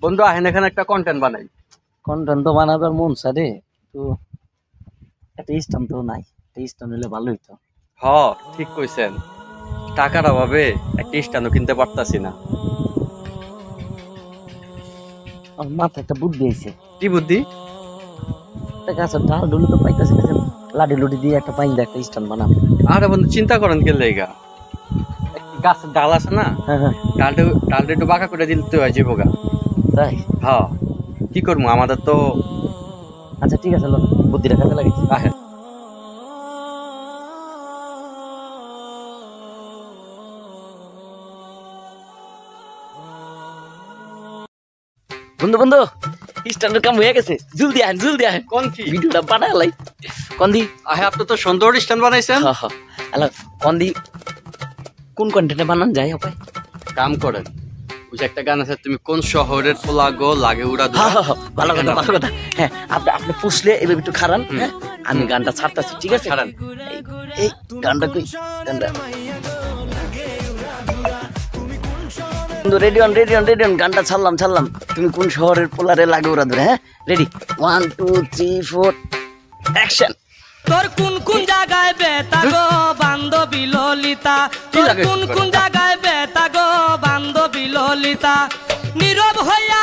বন্ধু আহেন এখানে একটা কন্টেন্ট বানাই। কন্টেন্ট তো বানাবার মন চারে, তো একটা স্টান তো নাই, একটা স্টান হলে ভালো হইতো। হ, ঠিক কইছেন, টাকার অভাবে একটা স্ট্যান্ডও কিনতে পারতাছি না। আমার মাথায় একটা বুদ্ধি আইছে। কি বুদ্ধি? একটা গাছের ডাল ডুল তো পাইতাছি না, লাডি লুডি দিয়ে একটা পাইন একটা স্টান বানাবো। আরে বন্ধু চিন্তা করেন কে লেগা, গাছের ডাল আছে না, হ্যাঁ হ্যাঁ, ডালটা ডালটা একটু বাঁকা করে দিলে তো হয়ে যাবো গা। তাই? হ্যাঁ, কি করবো আমাদের তো। আচ্ছা ঠিক আছে, লো, বুদ্ধিটা কাজে লাগিয়েছি। আহে, বন্ধু বন্ধু, স্টানের কাম হয়ে গেছে, জলদি আহেন জলদি আহেন, কোন কি? ভিডিওটা বানালাই। কন্দি আহে, আপনি তো সুন্দর স্ট্যান্ড বানাইছেন। হ্যাঁ হ্যাঁ, আলা কন্দি কোন কন্টেন্টে বানান যায় আপা? কাম করেন, ওই যে একটা গান আছে, তুমি কোন শহরের পোলা গো লাগে উড়া হ্যাঁ দুরা। হ্যাঁ হ্যাঁ, ভালো কথা ভালো কথা। হ্যাঁ, আপনি আপনি পুষলে এবার একটু খারান। হ্যাঁ, আমি গানটা ছাড়তাছি, ঠিক আছে? ছাড়েন। এই গানটা কই, গানটা বন্ধু, ready on ready on ready on, গানটা ছাড়লাম ছাড়লাম। তুমি কোন শহরের পোলারে লাগে ওরা ধরে? হ্যাঁ, রেডি, 1 2 3 4 অ্যাকশন। তোর কোন কোন জায়গায় বেতা গো বান্ধবী ললিতা, তোর লাগাইছিস কোন তোরা? কোন জায়গায় বেতা গো বান্ধবী ললিতা, নীরব হইয়া